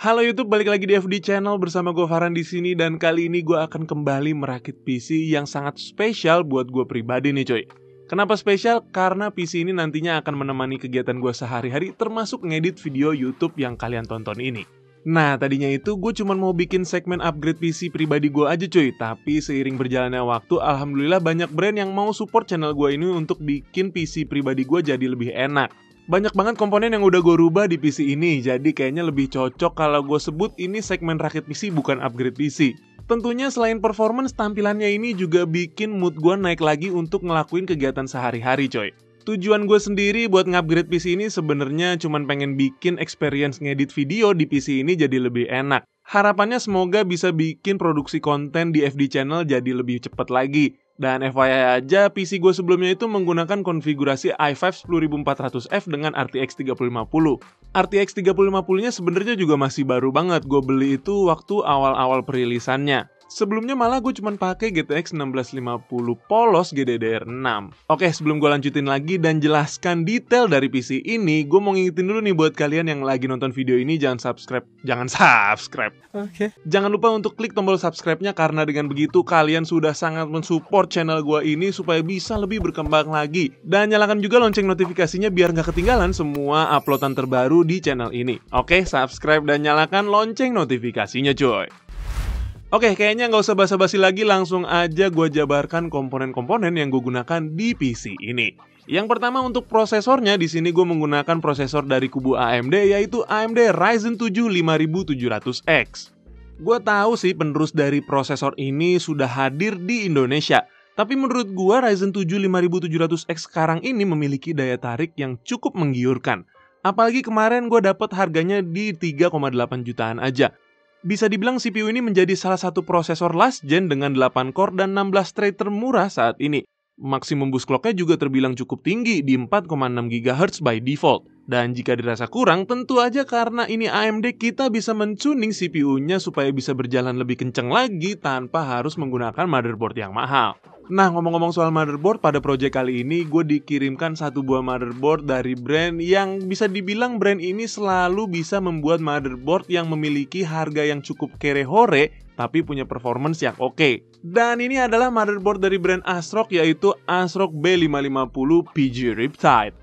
Halo YouTube, balik lagi di FD Channel bersama gue Farhan di sini dan kali ini gue akan kembali merakit PC yang sangat spesial buat gue pribadi nih coy. Kenapa spesial? Karena PC ini nantinya akan menemani kegiatan gue sehari-hari termasuk ngedit video YouTube yang kalian tonton ini. Nah, tadinya itu gue cuma mau bikin segmen upgrade PC pribadi gue aja cuy, tapi seiring berjalannya waktu, alhamdulillah banyak brand yang mau support channel gue ini untuk bikin PC pribadi gue jadi lebih enak. Banyak banget komponen yang udah gue rubah di PC ini, jadi kayaknya lebih cocok kalau gue sebut ini segmen rakit PC bukan upgrade PC. Tentunya selain performance, tampilannya ini juga bikin mood gue naik lagi untuk ngelakuin kegiatan sehari-hari coy. Tujuan gue sendiri buat ngupgrade PC ini sebenarnya cuman pengen bikin experience ngedit video di PC ini jadi lebih enak. Harapannya semoga bisa bikin produksi konten di FD Channel jadi lebih cepat lagi. Dan FYI aja, PC gue sebelumnya itu menggunakan konfigurasi i5 10400F dengan RTX 3050. RTX 3050-nya sebenarnya juga masih baru banget, gue beli itu waktu awal-awal perilisannya. Sebelumnya malah gue cuma pakai GTX 1650 polos GDDR6. Oke, sebelum gue lanjutin lagi dan jelaskan detail dari PC ini, gue mau ngingetin dulu nih buat kalian yang lagi nonton video ini, jangan subscribe. Oke. Jangan lupa untuk klik tombol subscribe-nya karena dengan begitu kalian sudah sangat mensupport channel gue ini supaya bisa lebih berkembang lagi. Dan nyalakan juga lonceng notifikasinya biar nggak ketinggalan semua uploadan terbaru di channel ini. Oke, subscribe dan nyalakan lonceng notifikasinya coy. Oke, kayaknya nggak usah basa-basi lagi, langsung aja gue jabarkan komponen-komponen yang gue gunakan di PC ini. Yang pertama untuk prosesornya, di sini gue menggunakan prosesor dari kubu AMD yaitu AMD Ryzen 7 5700X. Gue tahu sih penerus dari prosesor ini sudah hadir di Indonesia, tapi menurut gue Ryzen 7 5700X sekarang ini memiliki daya tarik yang cukup menggiurkan. Apalagi kemarin gue dapat harganya di 3,8 jutaan aja. Bisa dibilang CPU ini menjadi salah satu prosesor last gen dengan 8 core dan 16 thread termurah saat ini. Maksimum boost clock-nya juga terbilang cukup tinggi di 4,6 GHz by default. Dan jika dirasa kurang, tentu aja karena ini AMD kita bisa mentuning CPU-nya supaya bisa berjalan lebih kenceng lagi tanpa harus menggunakan motherboard yang mahal. Nah, ngomong-ngomong soal motherboard, pada project kali ini gue dikirimkan satu buah motherboard dari brand yang bisa dibilang brand ini selalu bisa membuat motherboard yang memiliki harga yang cukup kere-hore tapi punya performance yang oke. Dan ini adalah motherboard dari brand ASRock yaitu ASRock B550 PG Riptide.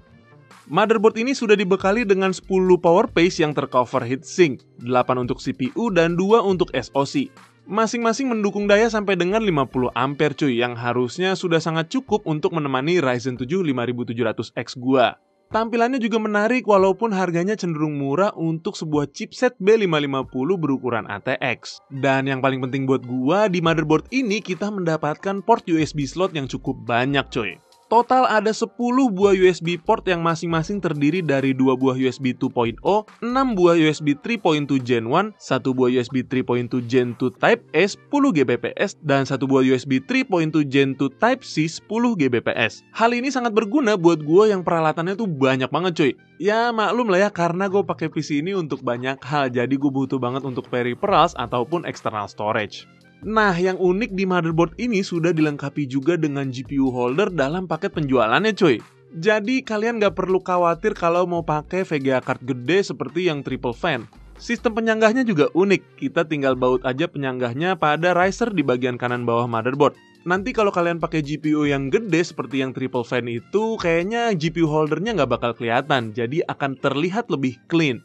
Motherboard ini sudah dibekali dengan 10 power paste yang tercover heatsink, 8 untuk CPU dan 2 untuk SoC. Masing-masing mendukung daya sampai dengan 50 ampere cuy, yang harusnya sudah sangat cukup untuk menemani Ryzen 7 5700X gua. Tampilannya juga menarik walaupun harganya cenderung murah untuk sebuah chipset B550 berukuran ATX. Dan yang paling penting buat gua, di motherboard ini kita mendapatkan port USB slot yang cukup banyak coy. Total ada 10 buah USB port yang masing-masing terdiri dari 2 buah USB 2.0, 6 buah USB 3.2 Gen 1, 1 buah USB 3.2 Gen 2 Type S 10 Gbps, dan 1 buah USB 3.2 Gen 2 Type C 10 Gbps. Hal ini sangat berguna buat gue yang peralatannya tuh banyak banget cuy. Ya maklum lah ya, karena gue pakai PC ini untuk banyak hal, jadi gue butuh banget untuk peripherals ataupun external storage. Nah, yang unik di motherboard ini sudah dilengkapi juga dengan GPU holder dalam paket penjualannya cuy. Jadi kalian gak perlu khawatir kalau mau pakai VGA card gede seperti yang triple fan. Sistem penyanggahnya juga unik, kita tinggal baut aja penyanggahnya pada riser di bagian kanan bawah motherboard. Nanti kalau kalian pakai GPU yang gede seperti yang triple fan itu, kayaknya GPU holdernya gak bakal kelihatan, jadi akan terlihat lebih clean.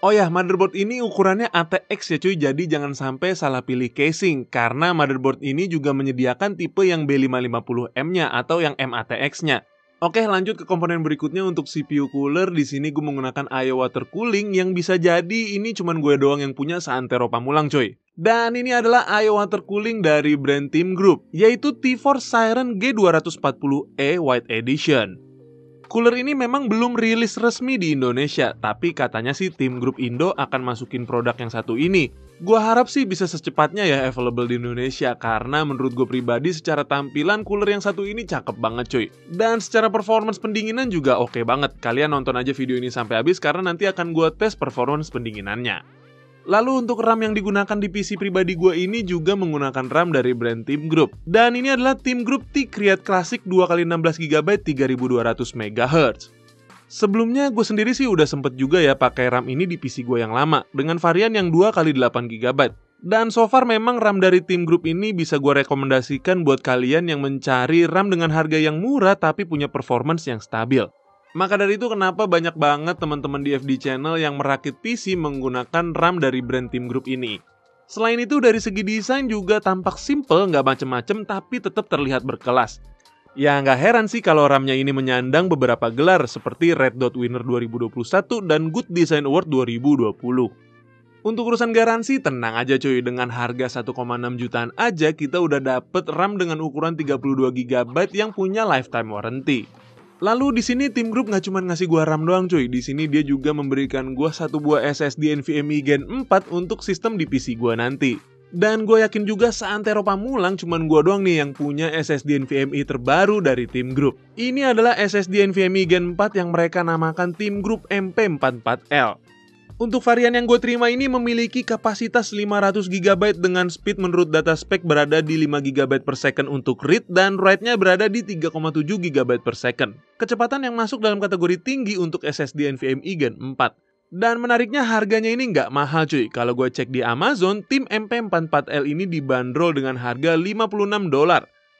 Oh ya, motherboard ini ukurannya ATX ya cuy, jadi jangan sampai salah pilih casing karena motherboard ini juga menyediakan tipe yang B550M-nya atau yang MATX-nya. Oke, lanjut ke komponen berikutnya untuk CPU cooler. Di sini gue menggunakan IO water cooling yang bisa jadi ini cuman gue doang yang punya seantero Pamulang coy. Dan ini adalah IO water cooling dari brand Team Group, yaitu T-Force Siren G240E White Edition. Cooler ini memang belum rilis resmi di Indonesia, tapi katanya sih Team Group Indo akan masukin produk yang satu ini. Gua harap sih bisa secepatnya ya available di Indonesia, karena menurut gue pribadi secara tampilan cooler yang satu ini cakep banget cuy. Dan secara performance pendinginan juga oke banget. Kalian nonton aja video ini sampai habis karena nanti akan gue tes performance pendinginannya. Lalu untuk RAM yang digunakan di PC pribadi gue ini juga menggunakan RAM dari brand Team Group. Dan ini adalah Team Group T-Create Classic 2x16GB 3200MHz. Sebelumnya gue sendiri sih udah sempet juga ya pakai RAM ini di PC gue yang lama dengan varian yang 2x8GB. Dan so far memang RAM dari Team Group ini bisa gue rekomendasikan buat kalian yang mencari RAM dengan harga yang murah tapi punya performance yang stabil. Maka dari itu kenapa banyak banget teman-teman di FD Channel yang merakit PC menggunakan RAM dari brand Team Group ini. Selain itu dari segi desain juga tampak simple, nggak macem-macem tapi tetap terlihat berkelas. Ya nggak heran sih kalau RAM-nya ini menyandang beberapa gelar seperti Red Dot Winner 2021 dan Good Design Award 2020. Untuk urusan garansi tenang aja cuy, dengan harga 1,6 jutaan aja kita udah dapet RAM dengan ukuran 32GB yang punya lifetime warranty. Lalu di sini Team Group nggak cuma ngasih gua RAM doang cuy, di sini dia juga memberikan gua satu buah SSD NVMe Gen 4 untuk sistem di PC gua nanti. Dan gue yakin juga seantero Pamulang cuman gue doang nih yang punya SSD NVMe terbaru dari Team Group. Ini adalah SSD NVMe Gen 4 yang mereka namakan Team Group MP44L. Untuk varian yang gue terima ini memiliki kapasitas 500GB dengan speed menurut data spek berada di 5GB per second untuk read dan write-nya berada di 3,7GB per second. Kecepatan yang masuk dalam kategori tinggi untuk SSD NVMe Gen 4. Dan menariknya harganya ini nggak mahal cuy. Kalau gue cek di Amazon, Team MP44L ini dibanderol dengan harga $56.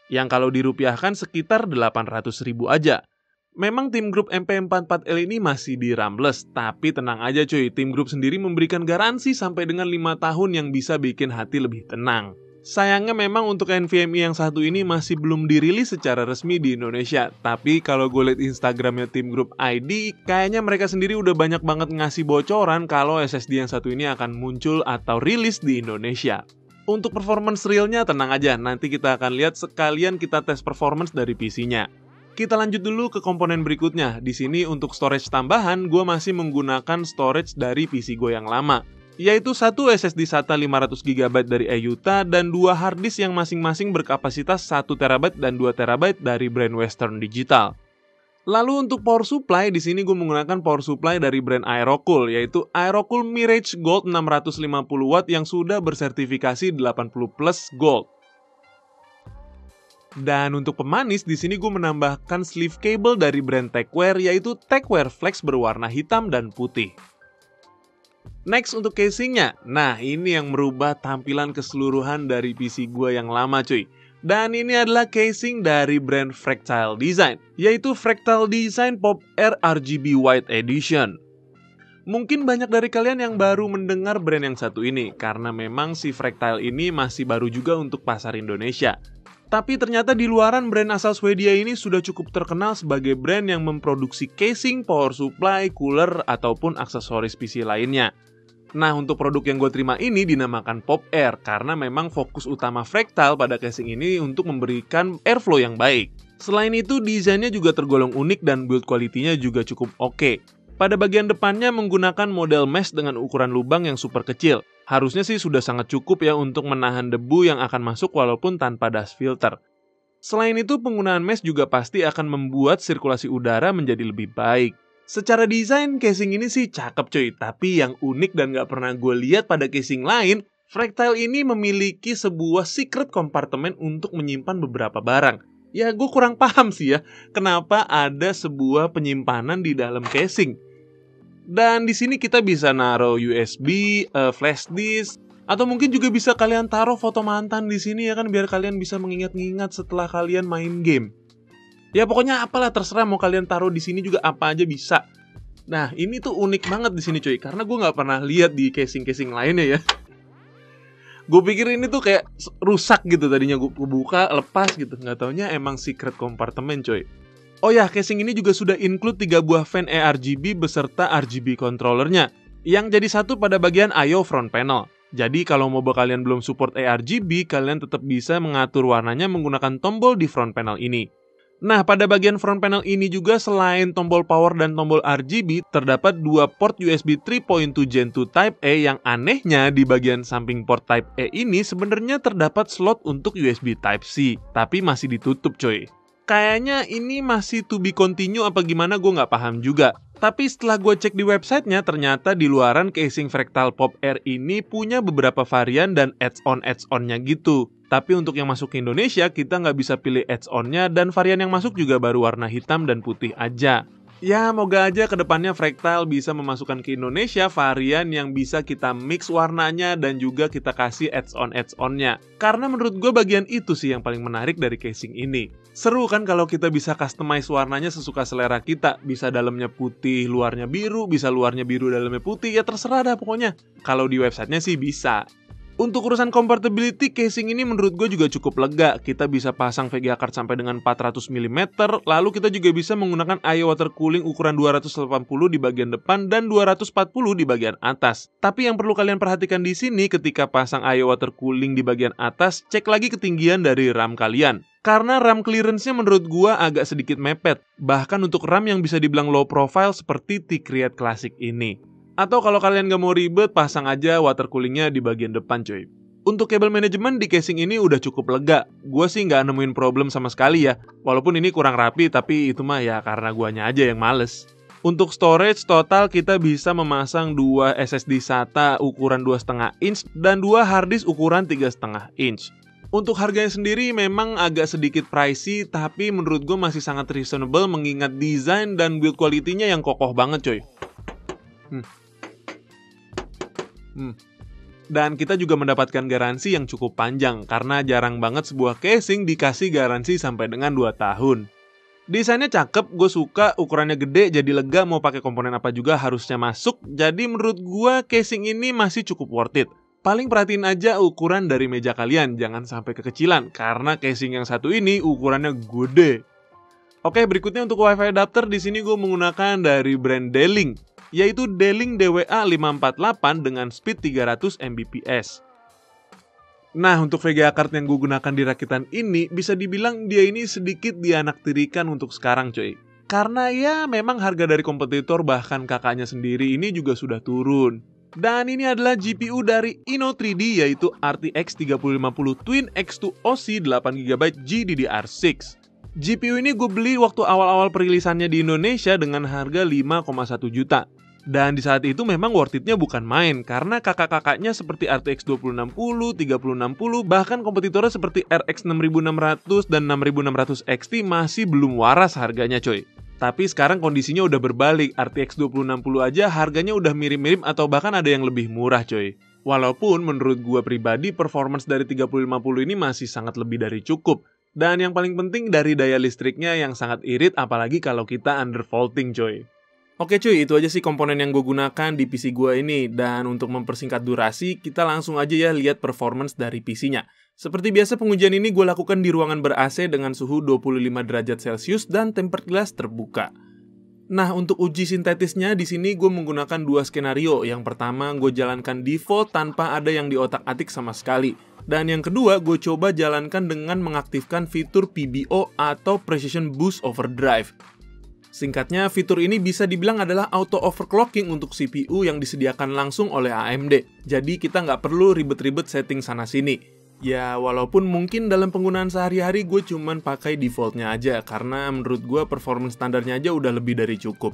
Yang kalau dirupiahkan sekitar 800.000 aja. Memang Team Group MP44L ini masih di RAMless. Tapi tenang aja cuy, Team Group sendiri memberikan garansi sampai dengan 5 tahun yang bisa bikin hati lebih tenang. Sayangnya memang untuk NVMe yang satu ini masih belum dirilis secara resmi di Indonesia. Tapi kalau gue liat Instagramnya Team Group ID, kayaknya mereka sendiri udah banyak banget ngasih bocoran kalau SSD yang satu ini akan muncul atau rilis di Indonesia. Untuk performance realnya tenang aja, nanti kita akan lihat sekalian kita tes performance dari PC-nya. Kita lanjut dulu ke komponen berikutnya. Di sini untuk storage tambahan, gue masih menggunakan storage dari PC gue yang lama, yaitu satu SSD SATA 500GB dari EUTA dan dua harddisk yang masing-masing berkapasitas 1TB dan 2TB dari brand Western Digital. Lalu untuk power supply, di sini gue menggunakan power supply dari brand Aerocool, yaitu Aerocool Mirage Gold 650W yang sudah bersertifikasi 80+ Gold. Dan untuk pemanis, di sini gue menambahkan sleeve cable dari brand Techwear, yaitu Techwear Flex berwarna hitam dan putih. Next untuk casingnya, nah ini yang merubah tampilan keseluruhan dari PC gue yang lama cuy. Dan ini adalah casing dari brand Fractal Design, yaitu Fractal Design Pop Air RGB White Edition. Mungkin banyak dari kalian yang baru mendengar brand yang satu ini, karena memang si Fractal ini masih baru juga untuk pasar Indonesia. Tapi ternyata di luaran brand asal Swedia ini sudah cukup terkenal sebagai brand yang memproduksi casing, power supply, cooler, ataupun aksesoris PC lainnya. Nah, untuk produk yang gue terima ini dinamakan Pop Air karena memang fokus utama Fractal pada casing ini untuk memberikan airflow yang baik. Selain itu, desainnya juga tergolong unik dan build quality-nya juga cukup oke. Pada bagian depannya menggunakan model mesh dengan ukuran lubang yang super kecil. Harusnya sih sudah sangat cukup ya untuk menahan debu yang akan masuk walaupun tanpa dust filter. Selain itu, penggunaan mesh juga pasti akan membuat sirkulasi udara menjadi lebih baik. Secara desain, casing ini sih cakep cuy, tapi yang unik dan gak pernah gue lihat pada casing lain, Fractal ini memiliki sebuah secret kompartemen untuk menyimpan beberapa barang. Ya gue kurang paham sih ya, kenapa ada sebuah penyimpanan di dalam casing. Dan di sini kita bisa naruh USB, flash disk, atau mungkin juga bisa kalian taruh foto mantan di sini ya kan, biar kalian bisa mengingat-ingat setelah kalian main game. Ya pokoknya apalah terserah, mau kalian taruh di sini juga apa aja bisa. Nah ini tuh unik banget di sini cuy, karena gue nggak pernah lihat di casing-casing lainnya ya. Gue pikir ini tuh kayak rusak gitu tadinya, gue buka lepas gitu, nggak taunya emang secret compartment coy. Oh ya, casing ini juga sudah include 3 buah fan ARGB beserta RGB controllernya, yang jadi satu pada bagian I/O front panel. Jadi kalau mobile kalian belum support ARGB, kalian tetap bisa mengatur warnanya menggunakan tombol di front panel ini. Nah, pada bagian front panel ini juga selain tombol power dan tombol RGB, terdapat 2 port USB 3.2 Gen 2 Type A yang anehnya di bagian samping port Type A ini sebenarnya terdapat slot untuk USB Type C, tapi masih ditutup coy. Kayaknya ini masih to be continue apa gimana, gue nggak paham juga. Tapi setelah gue cek di websitenya, ternyata di luaran casing Fractal Pop Air ini punya beberapa varian dan add-on-nya gitu. Tapi untuk yang masuk ke Indonesia, kita nggak bisa pilih add-on-nya dan varian yang masuk juga baru warna hitam dan putih aja. Ya, moga aja kedepannya Fractal bisa memasukkan ke Indonesia varian yang bisa kita mix warnanya dan juga kita kasih add-on-nya. Karena menurut gue bagian itu sih yang paling menarik dari casing ini. Seru kan kalau kita bisa customize warnanya sesuka selera kita. Bisa dalamnya putih, luarnya biru, bisa luarnya biru, dalamnya putih, ya terserah dah pokoknya. Kalau di websitenya sih bisa. Untuk urusan compatibility, casing ini menurut gue juga cukup lega. Kita bisa pasang VGA card sampai dengan 400 mm, lalu kita juga bisa menggunakan IO water cooling ukuran 280 di bagian depan dan 240 di bagian atas. Tapi yang perlu kalian perhatikan di sini ketika pasang IO water cooling di bagian atas, cek lagi ketinggian dari RAM kalian. Karena RAM clearance-nya menurut gua agak sedikit mepet, bahkan untuk RAM yang bisa dibilang low profile seperti T-Create Classic ini. Atau kalau kalian gak mau ribet, pasang aja water coolingnya di bagian depan cuy. Untuk kabel manajemen di casing ini udah cukup lega. Gue sih gak nemuin problem sama sekali ya. Walaupun ini kurang rapi, tapi itu mah ya karena guanya aja yang males. Untuk storage total kita bisa memasang 2 SSD SATA ukuran 2,5 inch dan 2 harddisk ukuran 3,5 inch. Untuk harganya sendiri memang agak sedikit pricey, tapi menurut gue masih sangat reasonable mengingat desain dan build quality-nya yang kokoh banget coy. Dan kita juga mendapatkan garansi yang cukup panjang karena jarang banget sebuah casing dikasih garansi sampai dengan 2 tahun. Desainnya cakep, gue suka, ukurannya gede jadi lega, mau pakai komponen apa juga harusnya masuk. Jadi menurut gue casing ini masih cukup worth it. Paling perhatiin aja ukuran dari meja kalian, jangan sampai kekecilan karena casing yang satu ini ukurannya gede. Oke, berikutnya untuk WiFi adapter di sini gue menggunakan dari brand D-Link, yaitu D-Link DWA548 dengan speed 300 Mbps. Nah, untuk VGA card yang gue gunakan di rakitan ini, bisa dibilang dia ini sedikit dianaktirikan untuk sekarang coy. Karena ya memang harga dari kompetitor bahkan kakaknya sendiri ini juga sudah turun. Dan ini adalah GPU dari Inno3D yaitu RTX 3050 Twin X2 OC 8GB GDDR6. GPU ini gue beli waktu awal-awal perilisannya di Indonesia dengan harga 5,1 juta. Dan di saat itu memang worth it-nya bukan main karena kakak-kakaknya seperti RTX 2060, 3060, bahkan kompetitornya seperti RX 6600 dan 6600 XT masih belum waras harganya coy. Tapi sekarang kondisinya udah berbalik, RTX 2060 aja harganya udah mirip-mirip atau bahkan ada yang lebih murah coy. Walaupun menurut gua pribadi performance dari 3050 ini masih sangat lebih dari cukup. Dan yang paling penting dari daya listriknya yang sangat irit apalagi kalau kita undervolting coy. Oke cuy, itu aja sih komponen yang gue gunakan di PC gue ini. Dan untuk mempersingkat durasi, kita langsung aja ya lihat performance dari PC-nya. Seperti biasa pengujian ini gue lakukan di ruangan ber-AC dengan suhu 25 derajat Celcius dan tempered glass terbuka. Nah, untuk uji sintetisnya di sini gue menggunakan 2 skenario. Yang pertama, gue jalankan default tanpa ada yang diotak-atik sama sekali. Dan yang kedua, gue coba jalankan dengan mengaktifkan fitur PBO atau Precision Boost Overdrive. Singkatnya, fitur ini bisa dibilang adalah auto overclocking untuk CPU yang disediakan langsung oleh AMD. Jadi kita nggak perlu ribet-ribet setting sana-sini. Ya, walaupun mungkin dalam penggunaan sehari-hari gue cuman pakai defaultnya aja, karena menurut gue performance standarnya aja udah lebih dari cukup.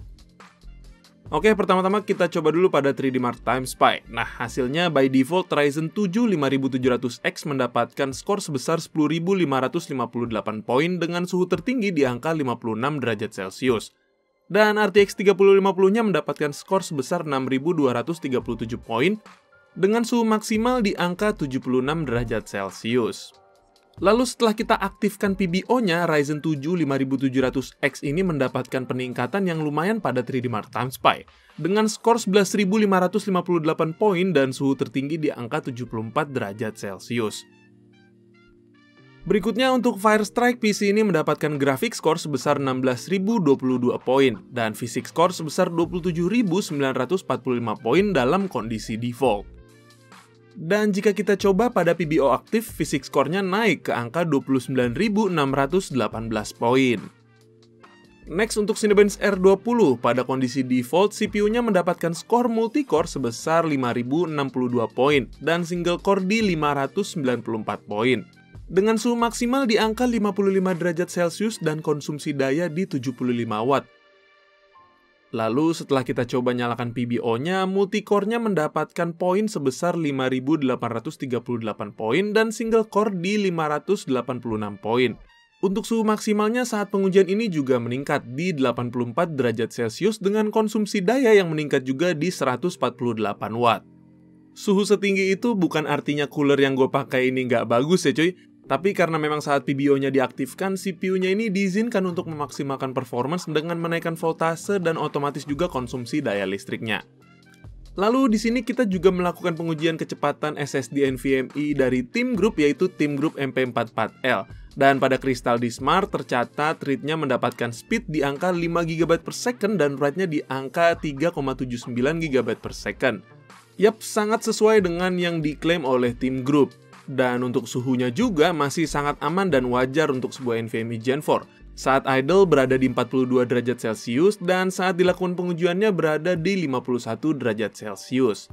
Oke, pertama-tama kita coba dulu pada 3D Mark Time Spy. Nah, hasilnya by default Ryzen 7 5700X mendapatkan skor sebesar 10.558 poin dengan suhu tertinggi di angka 56 derajat Celcius. Dan RTX 3050-nya mendapatkan skor sebesar 6.237 poin dengan suhu maksimal di angka 76 derajat Celcius. Lalu setelah kita aktifkan PBO-nya, Ryzen 7 5700X ini mendapatkan peningkatan yang lumayan pada 3D Mark Time Spy dengan skor 11.558 poin dan suhu tertinggi di angka 74 derajat Celcius. Berikutnya untuk Firestrike, PC ini mendapatkan grafik skor sebesar 16.022 poin dan fisik skor sebesar 27.945 poin dalam kondisi default. Dan jika kita coba pada PBO aktif, fisik skornya naik ke angka 29.618 poin. Next untuk Cinebench R20, pada kondisi default, CPU-nya mendapatkan skor multicore sebesar 5.062 poin dan single core di 594 poin. Dengan suhu maksimal di angka 55 derajat Celcius dan konsumsi daya di 75 watt. Lalu setelah kita coba nyalakan PBO-nya, multicore-nya mendapatkan poin sebesar 5.838 poin dan single core di 586 poin. Untuk suhu maksimalnya saat pengujian ini juga meningkat di 84 derajat Celcius dengan konsumsi daya yang meningkat juga di 148 watt. Suhu setinggi itu bukan artinya cooler yang gue pakai ini nggak bagus ya cuy, tapi karena memang saat PBO-nya diaktifkan, CPU-nya ini diizinkan untuk memaksimalkan performance dengan menaikkan voltase dan otomatis juga konsumsi daya listriknya. Lalu di sini kita juga melakukan pengujian kecepatan SSD NVMe dari Team Group yaitu Team Group MP44L. Dan pada Crystal D-Smart tercatat read-nya mendapatkan speed di angka 5 GB per second dan write-nya di angka 3,79 GB per second. Yap, sangat sesuai dengan yang diklaim oleh Team Group. Dan untuk suhunya juga masih sangat aman dan wajar untuk sebuah NVMe Gen 4. Saat idle berada di 42 derajat Celcius dan saat dilakukan pengujiannya berada di 51 derajat Celcius.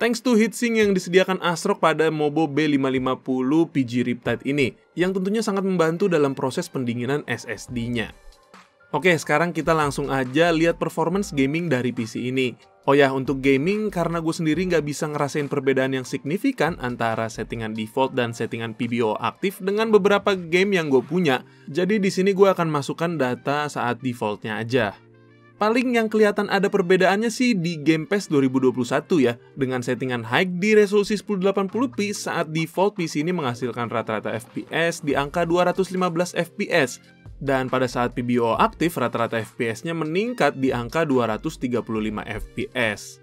Thanks to heatsink yang disediakan ASRock pada Mobo B550 PG Riptide ini, yang tentunya sangat membantu dalam proses pendinginan SSD-nya. Oke, sekarang kita langsung aja lihat performance gaming dari PC ini. Oh ya, untuk gaming, karena gue sendiri nggak bisa ngerasain perbedaan yang signifikan antara settingan default dan settingan PBO aktif dengan beberapa game yang gue punya, jadi di sini gue akan masukkan data saat defaultnya aja. Paling yang kelihatan ada perbedaannya sih di Game Pass 2021 ya, dengan settingan high di resolusi 1080p saat default PC ini menghasilkan rata-rata FPS di angka 215 FPS. Dan pada saat PBO aktif, rata-rata FPS-nya meningkat di angka 235 FPS.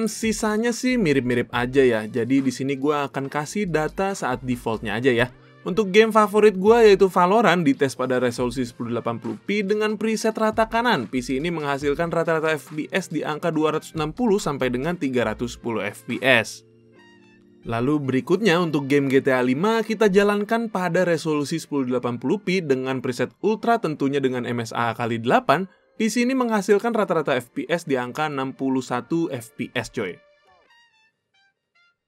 Sisanya sih mirip-mirip aja ya, jadi di sini gue akan kasih data saat defaultnya aja ya. Untuk game favorit gue yaitu Valorant dites pada resolusi 1080p dengan preset rata kanan. PC ini menghasilkan rata-rata FPS di angka 260 sampai dengan 310 FPS. Lalu berikutnya untuk game GTA 5 kita jalankan pada resolusi 1080p dengan preset Ultra tentunya dengan MSA kali 8. PC ini menghasilkan rata-rata FPS di angka 61 FPS coy.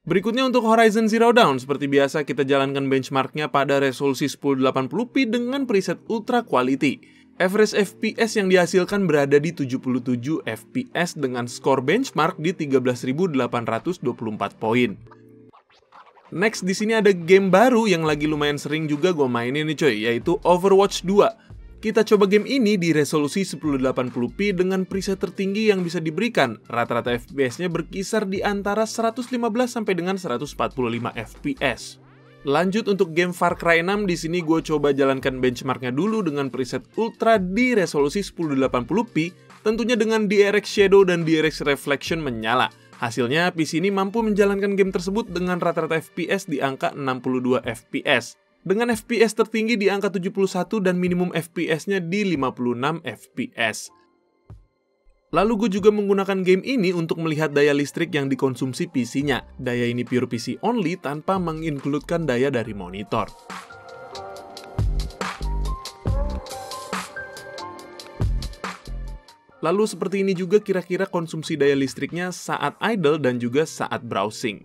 Berikutnya untuk Horizon Zero Dawn, seperti biasa kita jalankan benchmarknya pada resolusi 1080p dengan preset Ultra Quality. Average FPS yang dihasilkan berada di 77 FPS dengan skor benchmark di 13.824 poin. Next, di sini ada game baru yang lagi lumayan sering juga gue mainin nih coy, yaitu Overwatch 2. Kita coba game ini di resolusi 1080p dengan preset tertinggi yang bisa diberikan. Rata-rata FPS-nya berkisar di antara 115 sampai dengan 145 FPS. Lanjut untuk game Far Cry 6, di sini gue coba jalankan benchmarknya dulu dengan preset Ultra di resolusi 1080p, tentunya dengan DRX Shadow dan DRX Reflection menyala. Hasilnya, PC ini mampu menjalankan game tersebut dengan rata-rata FPS di angka 62 FPS. Dengan FPS tertinggi di angka 71 dan minimum FPS-nya di 56 FPS. Lalu gue juga menggunakan game ini untuk melihat daya listrik yang dikonsumsi PC-nya. Daya ini pure PC only tanpa menginkludkan daya dari monitor. Lalu seperti ini juga kira-kira konsumsi daya listriknya saat idle dan juga saat browsing.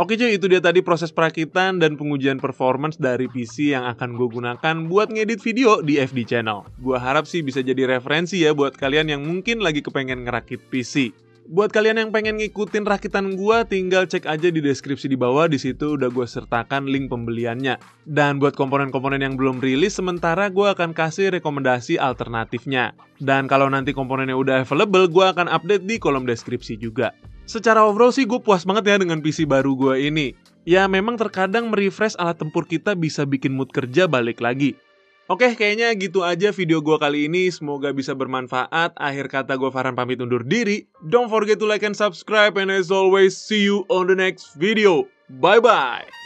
Oke cuy, itu dia tadi proses perakitan dan pengujian performance dari PC yang akan gue gunakan buat ngedit video di FD Channel. Gue harap sih bisa jadi referensi ya buat kalian yang mungkin lagi kepengen ngerakit PC. Buat kalian yang pengen ngikutin rakitan gua, tinggal cek aja di deskripsi di bawah, di situ udah gue sertakan link pembeliannya. Dan buat komponen-komponen yang belum rilis, sementara gua akan kasih rekomendasi alternatifnya. Dan kalau nanti komponennya udah available, gua akan update di kolom deskripsi juga. Secara overall sih gue puas banget ya dengan PC baru gua ini. Ya memang terkadang merefresh alat tempur kita bisa bikin mood kerja balik lagi. Oke, kayaknya gitu aja video gue kali ini. Semoga bisa bermanfaat. Akhir kata gue Farhan pamit undur diri. Don't forget to like and subscribe. And as always, see you on the next video. Bye-bye.